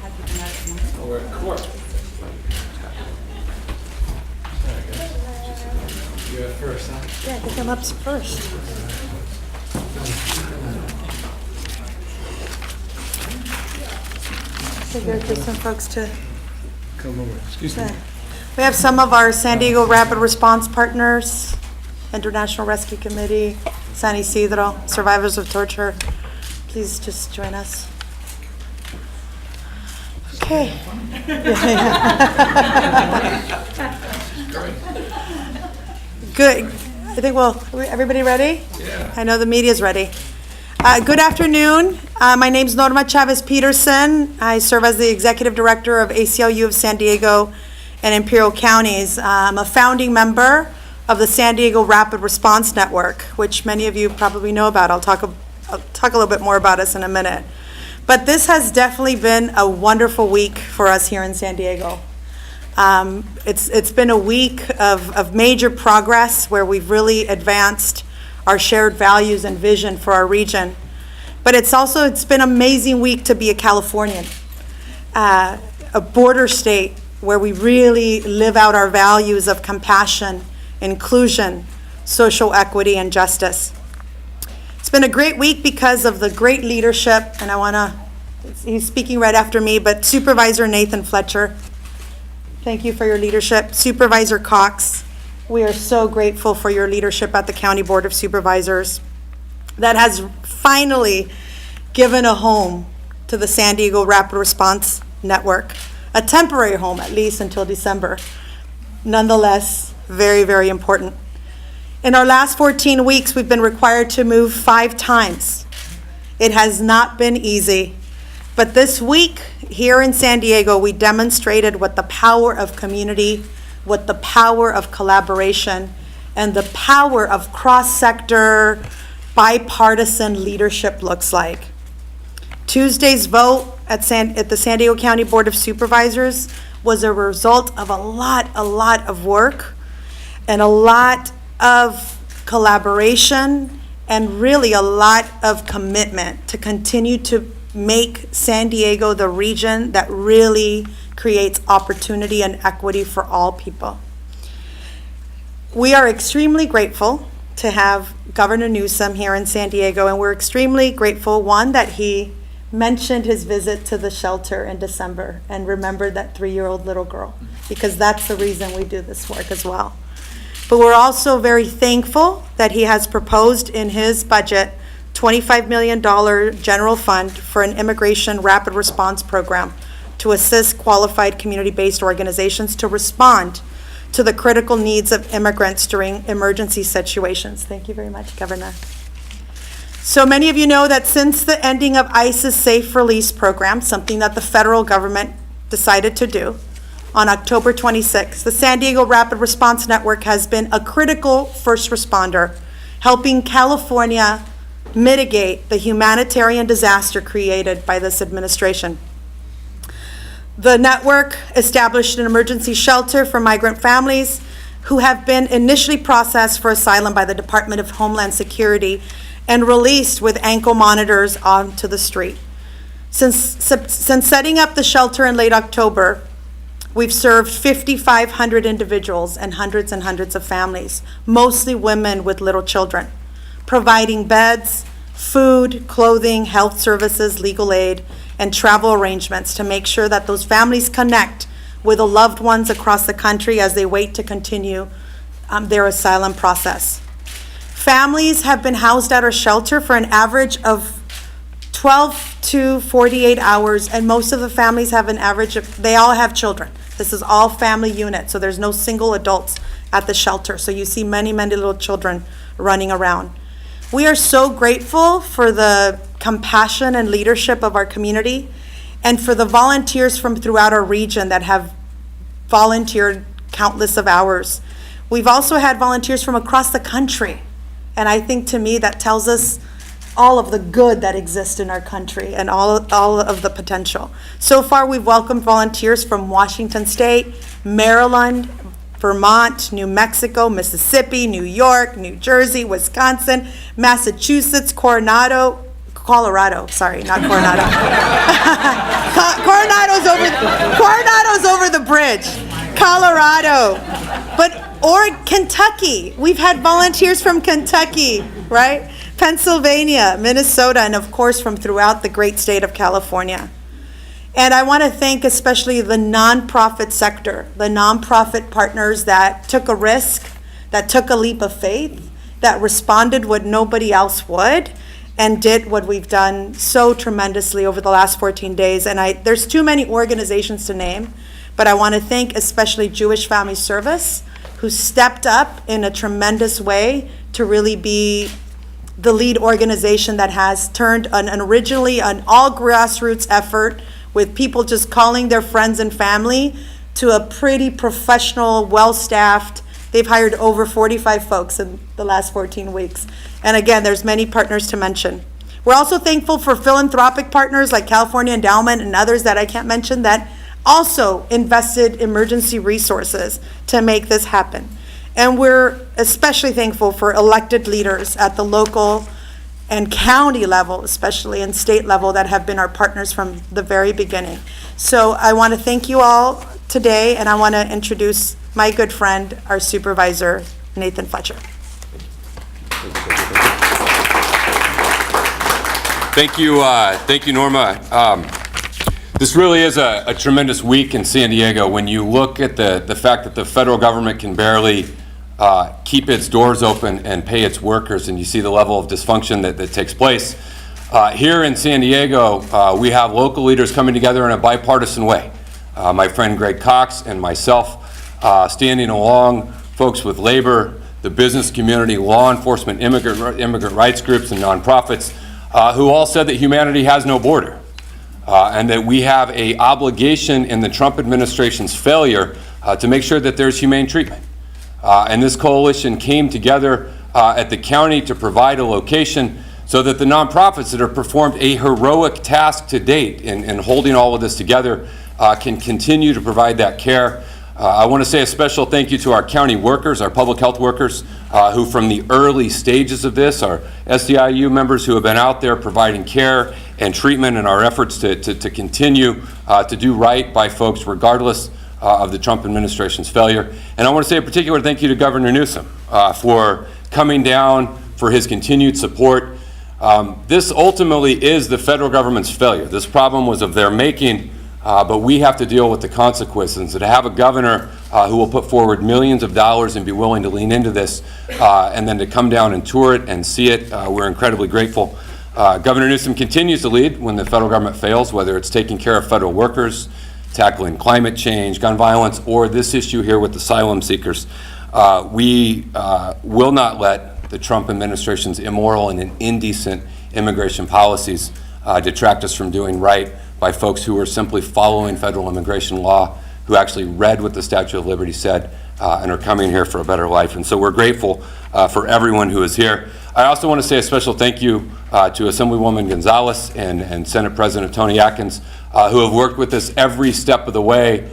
We're in court. You're up first, huh? Yeah, I think I'm up first. So there's some folks to... Come over. Excuse me. We have some of our San Diego Rapid Response partners, International Rescue Committee, San Isidro, Survivors of Torture. Please just join us. Okay. Good. I think, everybody ready? Yeah. I know the media's ready. Good afternoon. My name's Norma Chavez Peterson. I serve as the Executive Director of ACLU of San Diego and Imperial Counties. I'm a founding member of the San Diego Rapid Response Network, which many of you probably know about. I'll talk a little bit more about us in a minute. But this has definitely been a wonderful week for us here in San Diego. It's been a week of major progress where we've really advanced our shared values and vision for our region. But it's been an amazing week to be a Californian, a border state where we really live out our values of compassion, inclusion, social equity, and justice. It's been a great week because of the great leadership, and he's speaking right after me, but Supervisor Nathan Fletcher, thank you for your leadership. Supervisor Cox, we are so grateful for your leadership at the County Board of Supervisors that has finally given a home to the San Diego Rapid Response Network, a temporary home at least until December. Nonetheless, very, very important. In our last 14 weeks, we've been required to move 5 times. It has not been easy. But this week, here in San Diego, we demonstrated what the power of community, what the power of collaboration, and the power of cross-sector, bipartisan leadership looks like. Tuesday's vote at the San Diego County Board of Supervisors was a result of a lot of work and a lot of collaboration and really a lot of commitment to continue to make San Diego the region that really creates opportunity and equity for all people. We are extremely grateful to have Governor Newsom here in San Diego, and we're extremely grateful, one, that he mentioned his visit to the shelter in December and remembered that 3-year-old little girl, because that's the reason we do this work as well. But we're also very thankful that he has proposed in his budget $25 million general fund for an immigration rapid response program to assist qualified community-based organizations to respond to the critical needs of immigrants during emergency situations. Thank you very much, Governor. So many of you know that since the ending of ICE's Safe Release program, something that the federal government decided to do, on October 26th, the San Diego Rapid Response Network has been a critical first responder, helping California mitigate the humanitarian disaster created by this administration. The network established an emergency shelter for migrant families who have been initially processed for asylum by the Department of Homeland Security and released with ankle monitors onto the street. Since setting up the shelter in late October, we've served 5,500 individuals and hundreds of families, mostly women with little children, providing beds, food, clothing, health services, legal aid, and travel arrangements to make sure that those families connect with the loved ones across the country as they wait to continue their asylum process. Families have been housed at our shelter for an average of 12 to 48 hours, and most of the families have an average of, they all have children. This is all family units, so there's no single adults at the shelter. So you see many little children running around. We are so grateful for the compassion and leadership of our community and for the volunteers from throughout our region that have volunteered countless of hours. We've also had volunteers from across the country, and I think to me that tells us all of the good that exists in our country and all of the potential. So far, we've welcomed volunteers from Washington State, Maryland, Vermont, New Mexico, Mississippi, New York, New Jersey, Wisconsin, Massachusetts, Colorado, sorry, not Coronado. Coronado's Bridge, Colorado, or Kentucky. We've had volunteers from Kentucky, right? Pennsylvania, Minnesota, and of course from throughout the great state of California. And I want to thank especially the nonprofit sector, the nonprofit partners that took a risk, that took a leap of faith, that responded what nobody else would, and did what we've done so tremendously over the last 14 days. And there's too many organizations to name, but I want to thank especially Jewish Family Service, who stepped up in a tremendous way to really be the lead organization that has turned originally an all grassroots effort with people just calling their friends and family to a pretty professional, well-staffed. They've hired over 45 folks in the last 14 weeks. And again, there's many partners to mention. We're also thankful for philanthropic partners like California Endowment and others that I can't mention that also invested emergency resources to make this happen. And we're especially thankful for elected leaders at the local and county level, especially, and state level, that have been our partners from the very beginning. So I want to thank you all today, and I want to introduce my good friend, our supervisor, Nathan Fletcher. Thank you, Norma. This really is a tremendous week in San Diego when you look at the fact that the federal government can barely keep its doors open and pay its workers, and you see the level of dysfunction that takes place. Here in San Diego, we have local leaders coming together in a bipartisan way. My friend Greg Cox and myself standing along folks with labor, the business community, law enforcement, immigrant rights groups, and nonprofits who all said that humanity has no border and that we have an obligation in the Trump administration's failure to make sure that there's humane treatment. And this coalition came together at the county to provide a location so that the nonprofits that have performed a heroic task to date in holding all of this together can continue to provide that care. I want to say a special thank you to our county workers, our public health workers, who from the early stages of this, our SDIU members who have been out there providing care and treatment in our efforts to continue to do right by folks regardless of the Trump administration's failure. And I want to say a particular thank you to Governor Newsom for coming down, for his continued support. This ultimately is the federal government's failure. This problem was of their making, but we have to deal with the consequences. And to have a governor who will put forward millions of dollars and be willing to lean into this, and then to come down and tour it and see it, we're incredibly grateful. Governor Newsom continues to lead when the federal government fails, whether it's taking care of federal workers, tackling climate change, gun violence, or this issue here with asylum seekers. We will not let the Trump administration's immoral and indecent immigration policies detract us from doing right by folks who are simply following federal immigration law, who actually read what the Statue of Liberty said and are coming here for a better life. And so we're grateful for everyone who is here. I also want to say a special thank you to Assemblywoman Gonzalez and Senate President Tony Atkins, who have worked with us every step of the way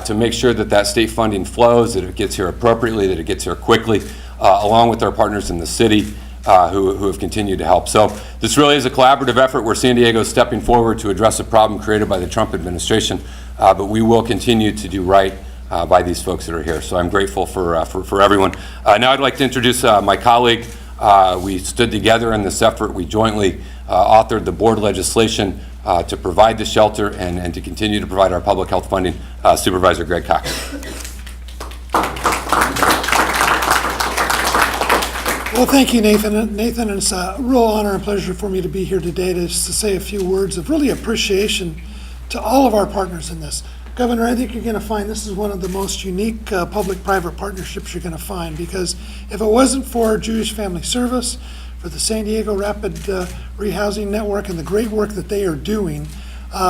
to make sure that that state funding flows, that it gets here appropriately, that it gets here quickly, along with our partners in the city who have continued to help. So this really is a collaborative effort where San Diego is stepping forward to address a problem created by the Trump administration, but we will continue to do right by these folks that are here. So I'm grateful for everyone. Now I'd like to introduce my colleague. We stood together in this effort. We jointly authored the board legislation to provide the shelter and to continue to provide our public health funding. Supervisor Greg Cox. Well, thank you, Nathan. Nathan, it's a real honor and pleasure for me to be here today to say a few words of really appreciation to all of our partners in this. Governor, I think you're going to find this is one of the most unique public-private partnerships you're going to find, because if it wasn't for Jewish Family Service, for the San Diego Rapid Rehousing Network and the great work that they are doing,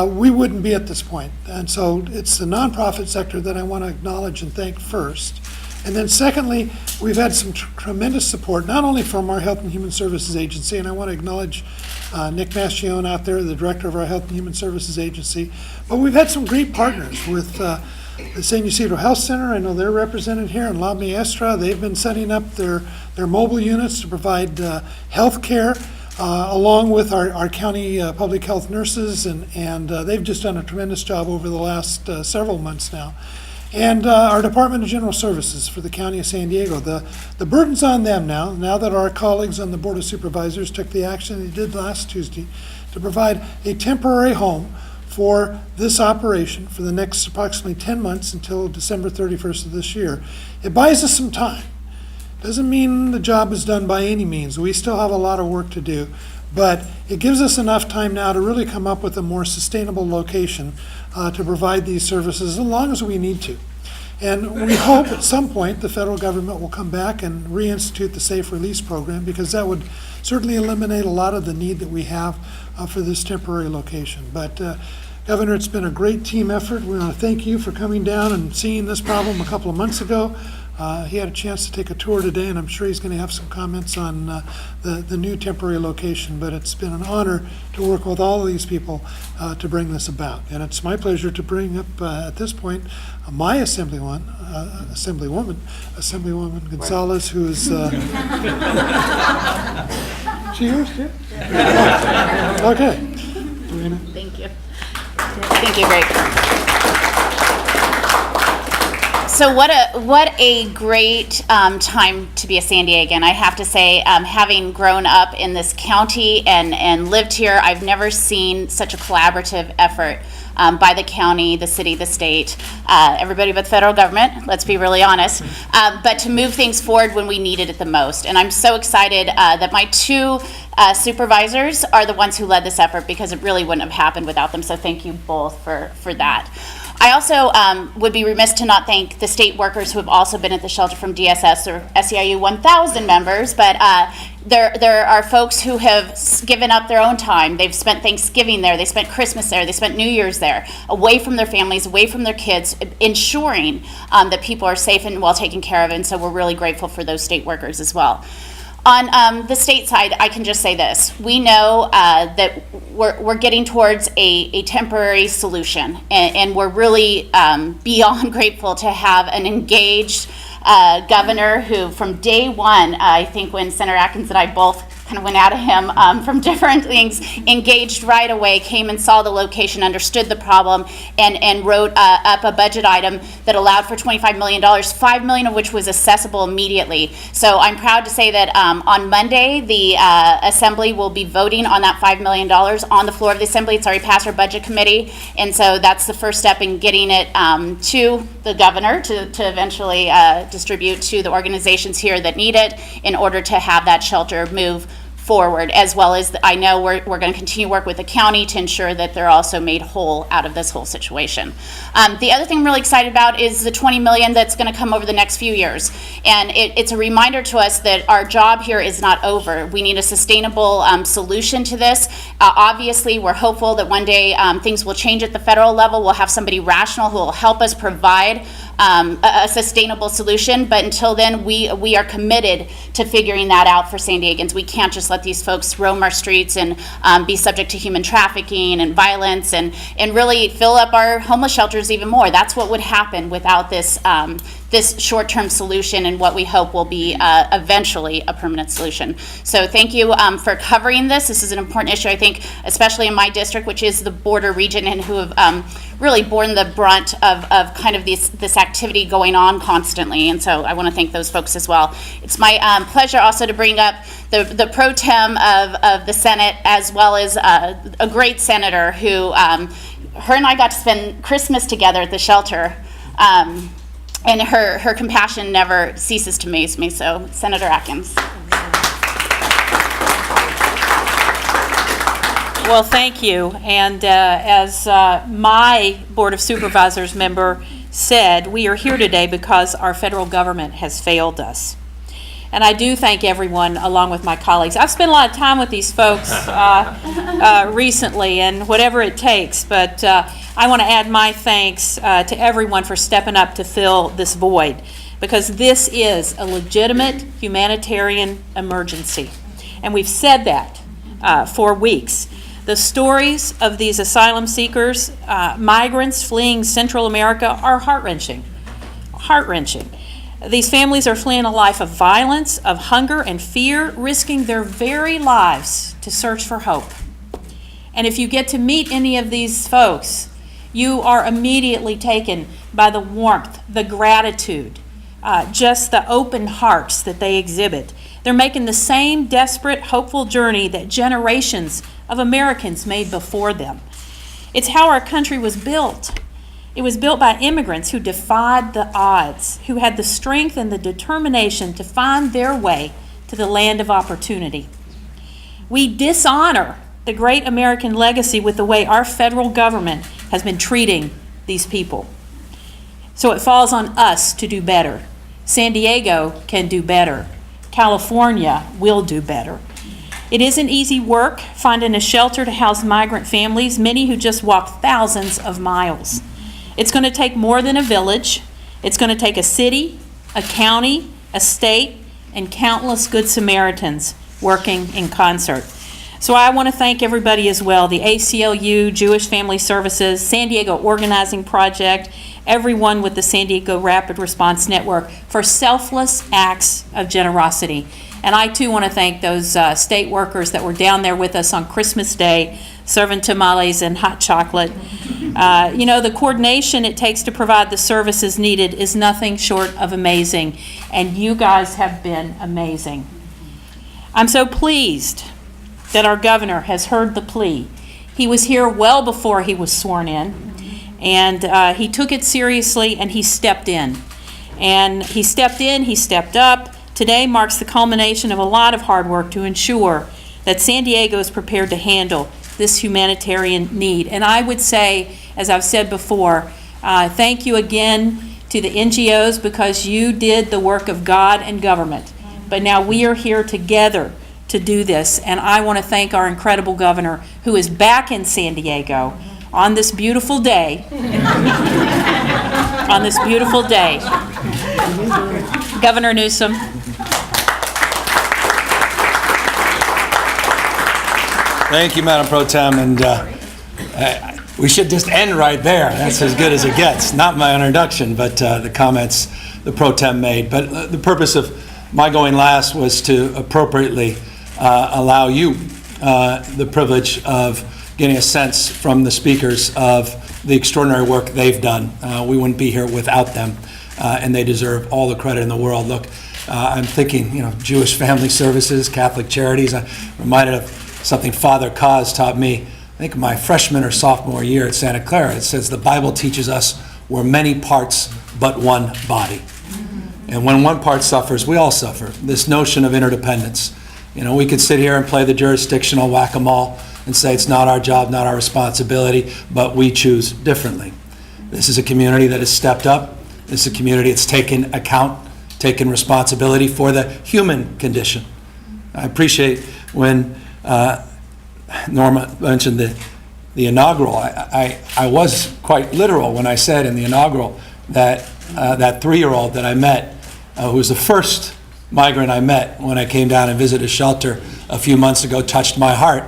we wouldn't be at this point. And so it's the nonprofit sector that I want to acknowledge and thank first. And then secondly, we've had some tremendous support, not only from our Health and Human Services Agency, and I want to acknowledge Nick Mastrione out there, the director of our Health and Human Services Agency, but we've had some great partners with the San Ysidro Health Center. I know they're represented here, and La Maestra. They've been setting up their mobile units to provide health care, along with our county public health nurses, and they've just done a tremendous job over the last several months now. and our Department of General Services for the County of San Diego. The burden's on them now that our colleagues on the Board of Supervisors took the action they did last Tuesday to provide a temporary home for this operation for the next approximately 10 months until December 31st of this year. It buys us some time. Doesn't mean the job is done by any means. We still have a lot of work to do, but it gives us enough time now to really come up with a more sustainable location to provide these services as long as we need to. And we hope at some point the federal government will come back and reinstitute the safe release program, because that would certainly eliminate a lot of the need that we have for this temporary location. But Governor, it's been a great team effort. We want to thank you for coming down and seeing this problem a couple of months ago. He had a chance to take a tour today, and I'm sure he's going to have some comments on the new temporary location. But it's been an honor to work with all of these people to bring this about. And it's my pleasure to bring up at this point my Assemblywoman Gonzalez, who is... She yours too? Okay. Thank you. Thank you, Greg. So what a great time to be a San Diegan. I have to say, having grown up in this county and lived here, I've never seen such a collaborative effort by the county, the city, the state, everybody but the federal government, let's be really honest, but to move things forward when we needed it the most. And I'm so excited that my two supervisors are the ones who led this effort, because it really wouldn't have happened without them. So thank you both for that. I also would be remiss to not thank the state workers who have also been at the shelter from DSS or SEIU 1000 members, but there are folks who have given up their own time. They've spent Thanksgiving there, they spent Christmas there, they spent New Year's there, away from their families, away from their kids, ensuring that people are safe and well taken care of, and so we're really grateful for those state workers as well. On the state side, I can just say this. We know that we're getting towards a temporary solution, and we're really beyond grateful to have an engaged governor who, from day one, I think when Senator Atkins and I both kind of went out of him from different things, engaged right away, came and saw the location, understood the problem, and wrote up a budget item that allowed for $25 million, $5 million of which was accessible immediately. So I'm proud to say that on Monday, the Assembly will be voting on that $5 million on the floor of the Assembly. It's already passed our Budget Committee, and so that's the first step in getting it to the governor to eventually distribute to the organizations here that need it in order to have that shelter move forward, as well as I know we're going to continue to work with the county to ensure that they're also made whole out of this whole situation. The other thing I'm really excited about is the $20 million that's going to come over the next few years, and it's a reminder to us that our job here is not over. We need a sustainable solution to this. Obviously, we're hopeful that one day things will change at the federal level. We'll have somebody rational who will help us provide a sustainable solution, but until then, we are committed to figuring that out for San Diegans. We can't just let these folks roam our streets and be subject to human trafficking and violence and really fill up our homeless shelters even more. That's what would happen without this this short-term solution and what we hope will be eventually a permanent solution. So thank you for covering this. This is an important issue, I think, especially in my district, which is the border region, and who have really borne the brunt of kind of this activity going on constantly. And so I want to thank those folks as well. It's my pleasure also to bring up the pro tem of the Senate, as well as a great senator who, her and I got to spend Christmas together at the shelter. And her compassion never ceases to amaze me. So, Senator Atkins. Well, thank you. And as my Board of Supervisors member said, we are here today because our federal government has failed us. And I do thank everyone, along with my colleagues. I've spent a lot of time with these folks recently, and whatever it takes, but I want to add my thanks to everyone for stepping up to fill this void, because this is a legitimate humanitarian emergency. And we've said that for weeks. The stories of these asylum seekers, migrants fleeing Central America, are heart-wrenching. Heart-wrenching. These families are fleeing a life of violence, of hunger and fear, risking their very lives to search for hope. And if you get to meet any of these folks, You are immediately taken by the warmth, the gratitude, just the open hearts that they exhibit. They're making the same desperate, hopeful journey that generations of Americans made before them. It's how our country was built. It was built by immigrants who defied the odds, who had the strength and the determination to find their way to the land of opportunity. We dishonor the great American legacy with the way our federal government has been treating these people. So it falls on us to do better. San Diego can do better. California will do better. It isn't easy work finding a shelter to house migrant families, many who just walk thousands of miles. It's going to take more than a village. It's going to take a city, a county, a state, and countless good Samaritans working in concert. So I want to thank everybody as well, the ACLU, Jewish Family Services, San Diego Organizing Project, everyone with the San Diego Rapid Response Network for selfless acts of generosity. And I too want to thank those state workers that were down there with us on Christmas Day, serving tamales and hot chocolate. The coordination it takes to provide the services needed is nothing short of amazing, and you guys have been amazing. I'm so pleased that our governor has heard the plea. He was here well before he was sworn in, and he took it seriously, and he stepped in. And he stepped in, he stepped up. Today marks the culmination of a lot of hard work to ensure that San Diego is prepared to handle this humanitarian need. And I would say, as I've said before, thank you again to the NGOs, because you did the work of God and government. But now we are here together to do this. And I want to thank our incredible governor, who is back in San Diego on this beautiful day. On this beautiful day. Governor Newsom. Thank you, Madam Pro Tem, and we should just end right there. That's as good as it gets. Not my introduction, but the comments the Pro Tem made. But the purpose of my going last was to appropriately allow you the privilege of getting a sense from the speakers of the extraordinary work they've done. We wouldn't be here without them, and they deserve all the credit in the world. Look, I'm thinking, Jewish Family Services, Catholic Charities. I'm reminded of something Father Kaz taught me, I think my freshman or sophomore year at Santa Clara. It says the Bible teaches us we're many parts but one body. And when one part suffers, we all suffer. This notion of interdependence. We could sit here and play the jurisdictional whack-a-mole and say it's not our job, not our responsibility, but we choose differently. This is a community that has stepped up. This is a community that's taken account, taken responsibility for the human condition. I appreciate when Norma mentioned the inaugural. I was quite literal when I said in the inaugural that that 3-year-old that I met, who was the first migrant I met when I came down and visited a shelter a few months ago, touched my heart,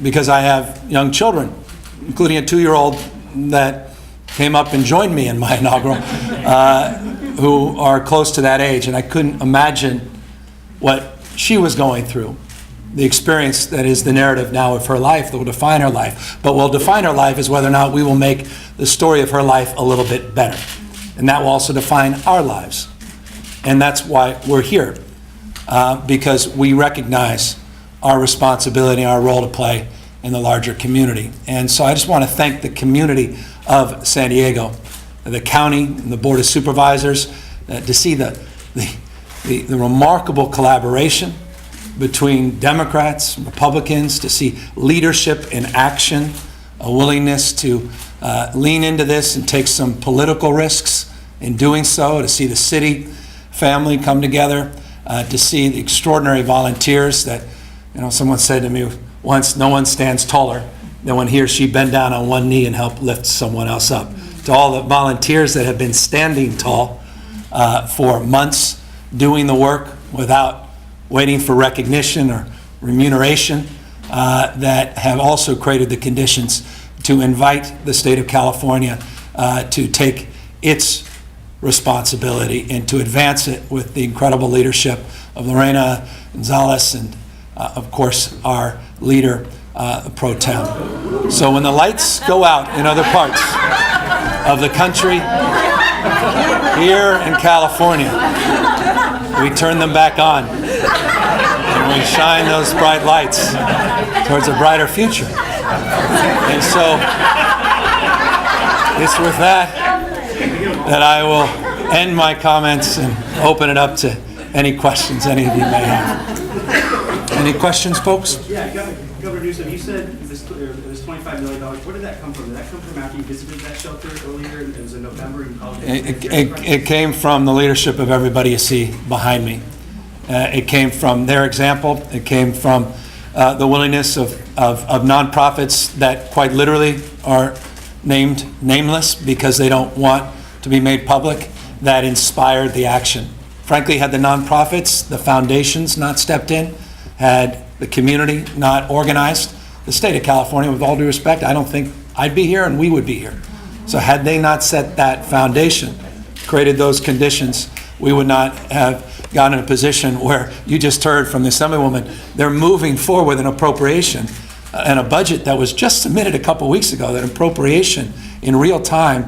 because I have young children, including a 2-year-old that came up and joined me in my inaugural, who are close to that age, and I couldn't imagine what she was going through. The experience that is the narrative now of her life that will define her life. But what will define her life is whether or not we will make the story of her life a little bit better. And that will also define our lives. And that's why we're here, because we recognize our responsibility, our role to play in the larger community. And so I just want to thank the community of San Diego, the county, and the Board of Supervisors, to see the remarkable collaboration between Democrats and Republicans, to see leadership in action, a willingness to lean into this and take some political risks in doing so, to see the city family come together, to see the extraordinary volunteers that, someone said to me once, no one stands taller than when he or she bend down on one knee and help lift someone else up. To all the volunteers that have been standing tall for months, doing the work without waiting for recognition or remuneration, that have also created the conditions to invite the state of California to take its responsibility and to advance it with the incredible leadership of Lorena Gonzalez and, of course, our leader, pro tem. So when the lights go out in other parts of the country, here in California, we turn them back on and we shine those bright lights towards a brighter future. And so it's with that I will end my comments and open it up to any questions any of you may have. Any questions, folks? Yeah, Governor Newsom, you said it was $25 million. Where did that come from? Did that come from after you visited that shelter earlier? It was in November. You called It came from the leadership of everybody you see behind me. It came from their example. It came from the willingness of nonprofits that quite literally are nameless because they don't want to be made public, that inspired the action. Frankly, had the nonprofits, the foundations not stepped in, had the community not organized, the state of California, with all due respect, I don't think I'd be here and we would be here. So had they not set that foundation, created those conditions, we would not have gotten in a position where you just heard from the Assemblywoman, they're moving forward with an appropriation and a budget that was just submitted a couple weeks ago, that appropriation in real time,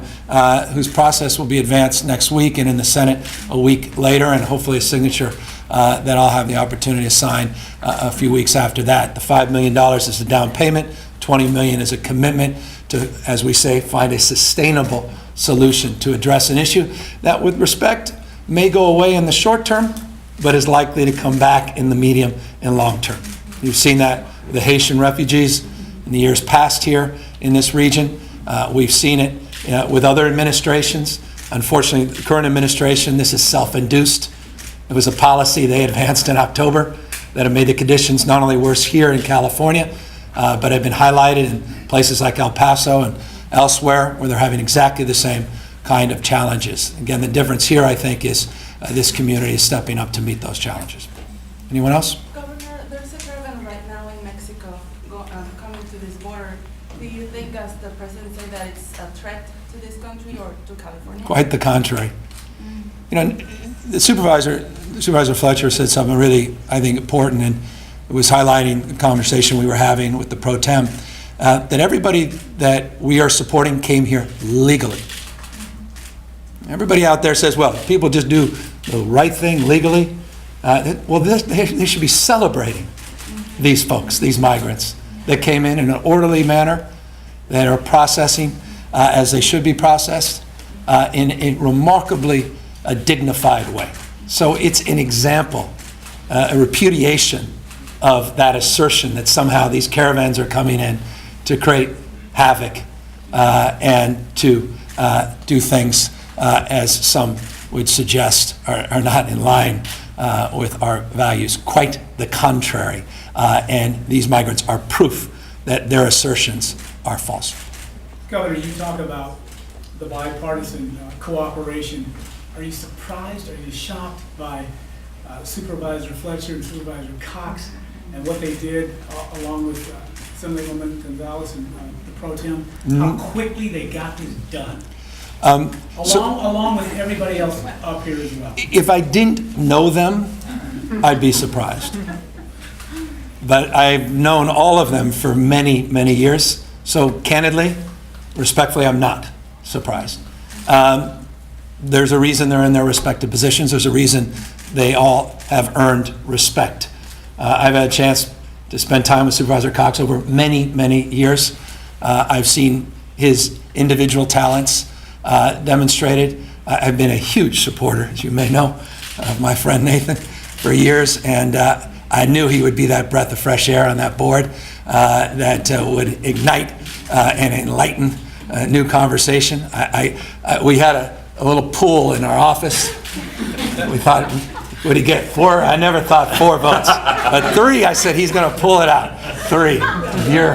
whose process will be advanced next week and in the Senate a week later, and hopefully a signature that I'll have the opportunity to sign a few weeks after that. The $5 million is a down payment, $20 million is a commitment to, as we say, find a sustainable solution to address an issue that, with respect, may go away in the short term, but is likely to come back in the medium and long term. You've seen that with the Haitian refugees in the years past here in this region. We've seen it with other administrations. Unfortunately, the current administration, this is self-induced. It was a policy they advanced in October that have made the conditions not only worse here in California, but have been highlighted in places like El Paso and elsewhere where they're having exactly the same kind of challenges. Again, the difference here, I think, is this community is stepping up to meet those challenges. Anyone else? Governor, there's a caravan right now in Mexico coming to this border. Do you think, as the president said, that it's a threat to this country or to California? Quite the contrary. You know, Supervisor Fletcher said something really, I think, important, and it was highlighting the conversation we were having with the pro tem, that everybody that we are supporting came here legally. Everybody out there says, well, people just do the right thing legally. They should be celebrating these folks, these migrants that came in an orderly manner, that are processing as they should be processed in a remarkably dignified way. So it's an example, a repudiation of that assertion that somehow these caravans are coming in to create havoc and to do things as some would suggest are not in line with our values. Quite the contrary. And these migrants are proof that their assertions are false. Governor, you talk about the bipartisan cooperation. Are you surprised, are you shocked by Supervisor Fletcher and Supervisor Cox and what they did along with Assemblywoman Gonzalez and the pro tem? How quickly they got this done? Along with everybody else up here as well. If I didn't know them, I'd be surprised. But I've known all of them for many, many years. So candidly, respectfully, I'm not surprised. There's a reason they're in their respective positions. There's a reason they all have earned respect. I've had a chance to spend time with Supervisor Cox over many, many years. I've seen his individual talents demonstrated. I've been a huge supporter, as you may know, of my friend Nathan for years, and I knew he would be that breath of fresh air on that board that would ignite and enlighten a new conversation. We had a little pool in our office. We thought, would he get 4? I never thought 4 votes, but 3, I said, he's going to pull it out. 3, your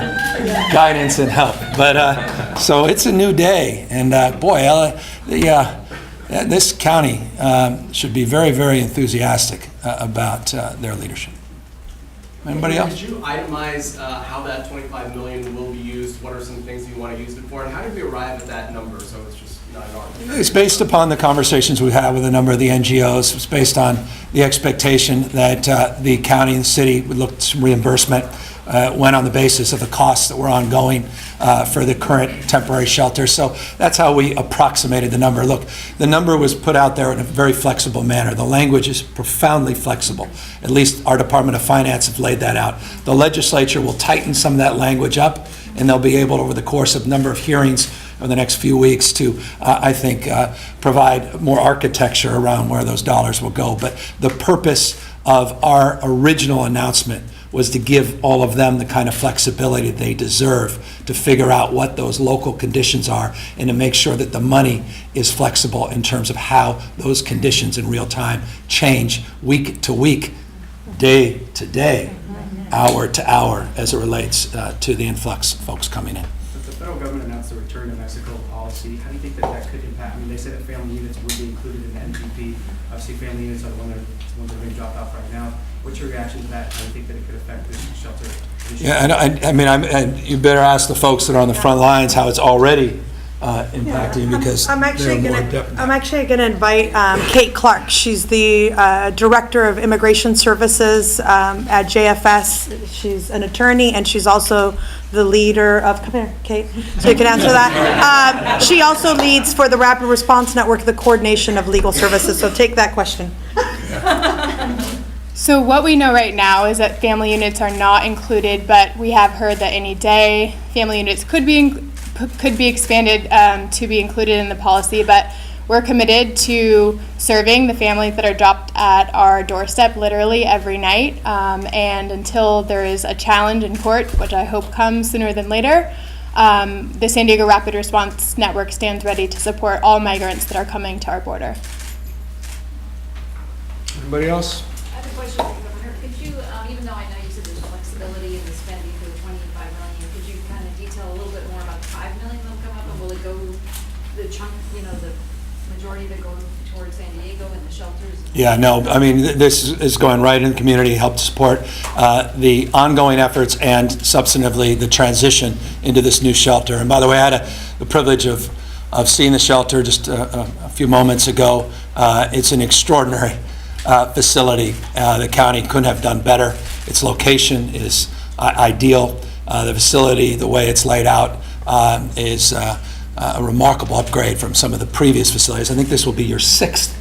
guidance and help. But so it's a new day, and this county should be very, very enthusiastic about their leadership. Anybody else? Did you itemize how that $25 million will be used? What are some things you want to use it for? And how did we arrive at that number? So it's just not an argument. It's based upon the conversations we've had with a number of the NGOs. It's based on the expectation that the county and the city would look at some reimbursement went on the basis of the costs that were ongoing for the current temporary shelter. So that's how we approximated the number. Look, the number was put out there in a very flexible manner. The language is profoundly flexible. At least our Department of Finance have laid that out. The legislature will tighten some of that language up, and they'll be able, over the course of a number of hearings over the next few weeks, to, I think, provide more architecture around where those dollars will go. But the purpose of our original announcement was to give all of them the kind of flexibility they deserve to figure out what those local conditions are and to make sure that the money is flexible in terms of how those conditions in real time change week to week, day to day, hour to hour, as it relates to the influx of folks coming in. The federal government announced the return to Mexico policy. How do you think that could impact? I mean, they said that family units would be included in the NPP. Obviously, family units are the ones that are being dropped off right now. What's your reaction to that? How do you think that it could affect this shelter initiative? Yeah, and you better ask the folks that are on the front lines how it's already impacting, because I'm actually they're more going adept. to invite Kate Clark. She's the Director of Immigration Services at JFS. She's an attorney, and she's also the leader of, come here, Kate, so you can answer that. She also leads for the Rapid Response Network, the coordination of legal services, so take that question. So what we know right now is that family units are not included, but we have heard that any day family units could be expanded to be included in the policy. But we're committed to serving the families that are dropped at our doorstep literally every night. And until there is a challenge in court, which I hope comes sooner than later, the San Diego Rapid Response Network stands ready to support all migrants that are coming to our border. Anybody else? I have a question for the Governor. Could you, even though I know you said there's flexibility in the spending for the $25 million, could you kind of detail a little bit more about the $5 million that'll come up, and will it go, the chunk, the majority of it go towards San Diego and the shelters? Yeah, no, I mean, this is going right in the community, help support the ongoing efforts and substantively the transition into this new shelter. And by the way, I had the privilege of seeing the shelter just a few moments ago. It's an extraordinary facility. The county couldn't have done better. Its location is ideal. The facility, the way it's laid out, is a remarkable upgrade from some of the previous facilities. I think this will be your sixth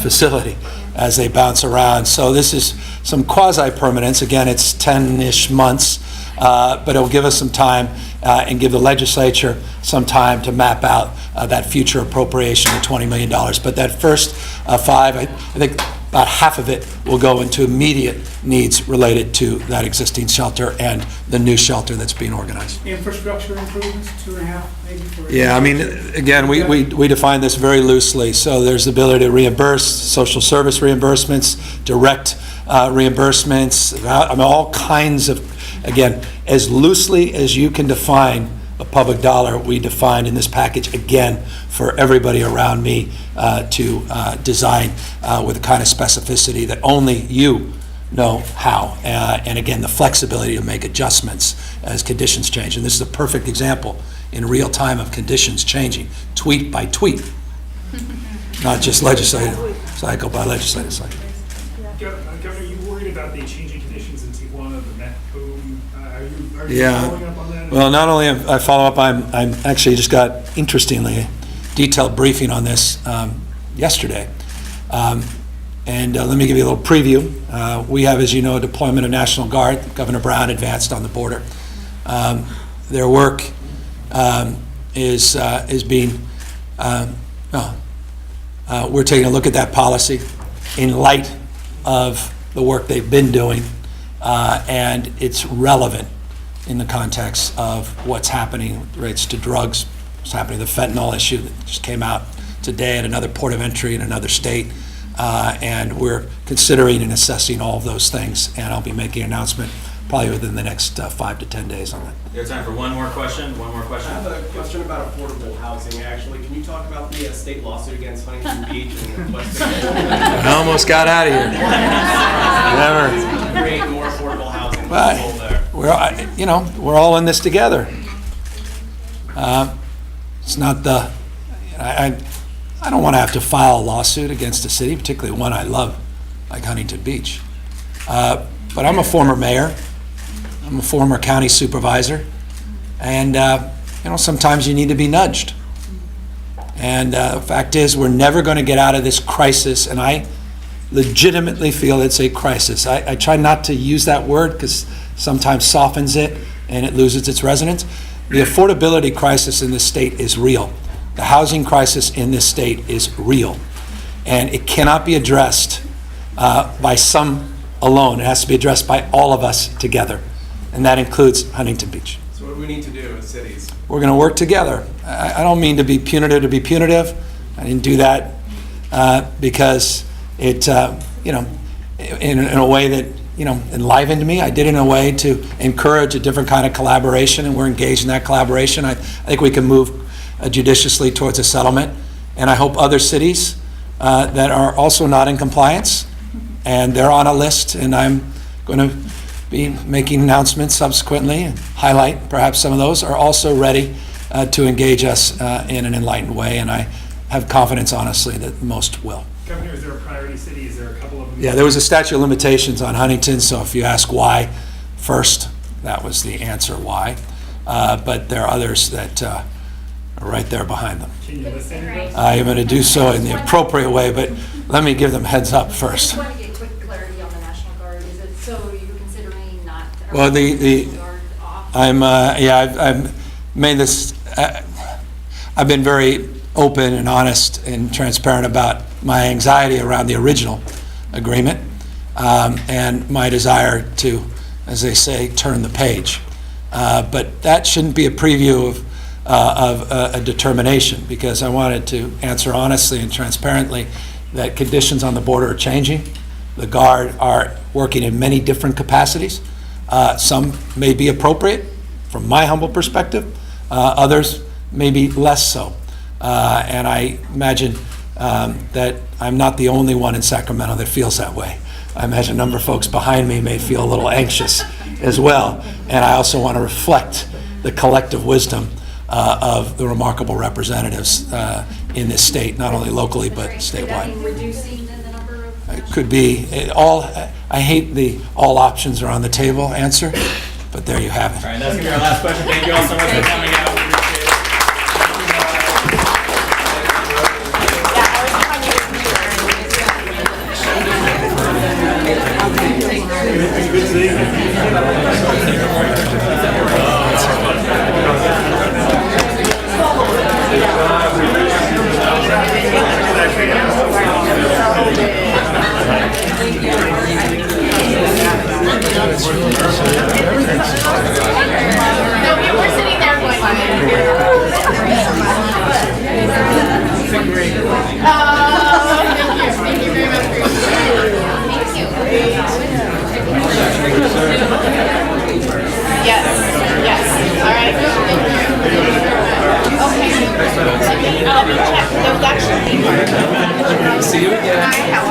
facility as they bounce around. So this is some quasi-permanence. Again, it's 10-ish months, but it'll give us some time and give the legislature some time to map out that future appropriation of $20 million. But that first five, I think about half of it will go into immediate needs related to that existing shelter and the new shelter that's being organized. Infrastructure improvements, 2.5 maybe for. Yeah, I mean, again, we define this very loosely. So there's the ability to reimburse, social service reimbursements, direct reimbursements, I mean, all kinds of, again, as loosely as you can define a public dollar, we defined in this package, again, for everybody around me to design with the kind of specificity that only you know how. And again, the flexibility to make adjustments as conditions change. And this is a perfect example in real time of conditions changing, tweet by tweet, not just legislative cycle by legislative cycle. Governor, are you worried about the changing conditions in Tijuana, the meth boom? Are you Yeah. following up on that? Well, not only am I follow up, I'm actually just got, interestingly, a detailed briefing on this yesterday. And let me give you a little preview. We have, as you know, a deployment of National Guard. Governor Brown advanced on the border. Their work is being, we're taking a look at that policy in light of the work they've been doing, and it's relevant in the context of what's happening with rates to drugs, what's happening, the fentanyl issue that just came out today at another port of entry in another state, and we're considering and assessing all of those things, and I'll be making an announcement probably within the next 5 to 10 days on that. You have time for one more question? One more question? I have a question about affordable housing, actually. Can you talk about the state lawsuit against Huntington Beach and West Bay? I almost got out of here. Never. Create more affordable housing for Well, people there. we're all in this together. It's not the, I don't want to have to file a lawsuit against a city, particularly one I love, like Huntington Beach. But I'm a former mayor. I'm a former county supervisor, and sometimes you need to be nudged. And the fact is, we're never going to get out of this crisis, and I legitimately feel it's a crisis. I try not to use that word because sometimes softens it and it loses its resonance. The affordability crisis in this state is real. The housing crisis in this state is real. And it cannot be addressed by some alone. It has to be addressed by all of us together. And that includes Huntington Beach. So what do we need to do as cities? We're going to work together. I don't mean to be punitive. I didn't do that because it, in a way that, enlivened me. I did it in a way to encourage a different kind of collaboration, and we're engaged in that collaboration. I think we can move judiciously towards a settlement, and I hope other cities that are also not in compliance, and they're on a list, and I'm going to be making announcements subsequently and highlight perhaps some of those, are also ready to engage us in an enlightened way, and I have confidence, honestly, that most will. Governor, is there a priority city? Is there a couple of them? Yeah, there was a statute of limitations on Huntington, so if you ask why first, that was the answer, why. But there are others that are right there behind them. Can you list any of those? I am going to do so in the appropriate way, but let me give them heads up first. I just want to get quick clarity on the National Guard. Is it so you're considering not? Well, the Guard off? I've made this. I've been very open and honest and transparent about my anxiety around the original agreement and my desire to, as they say, turn the page. But that shouldn't be a preview of a determination, because I wanted to answer honestly and transparently that conditions on the border are changing. The Guard are working in many different capacities. Some may be appropriate from my humble perspective. Others may be less so. And I imagine that I'm not the only one in Sacramento that feels that way. I imagine a number of folks behind me may feel a little anxious as well. And I also want to reflect the collective wisdom of the remarkable representatives in this state, not only locally but statewide. Reducing the number of? It could be I hate the all options are on the table answer, but there you have it. All right, that's going to be our last question. Thank you all so much for coming out. We appreciate it. No, we're sitting there going, thank you very much for your time. Thank you. Yes, all right. Okay. Let me check. There was actually See you again. Hi, how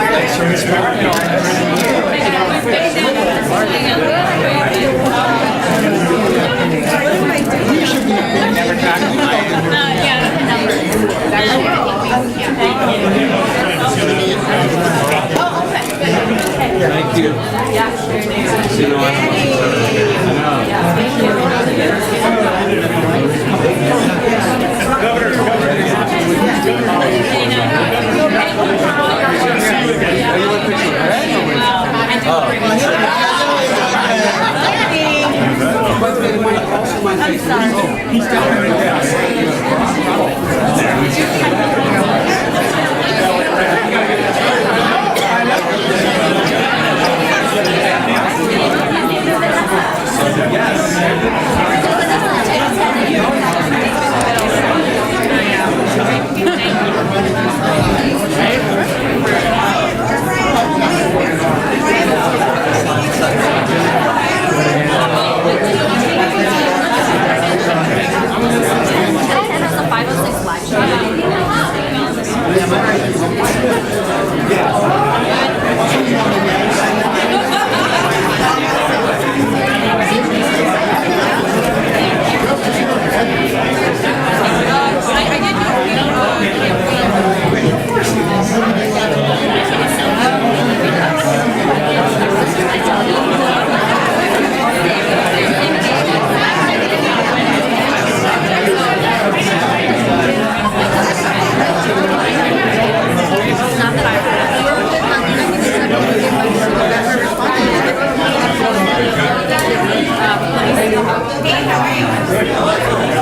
Thank you. See you are you? Good.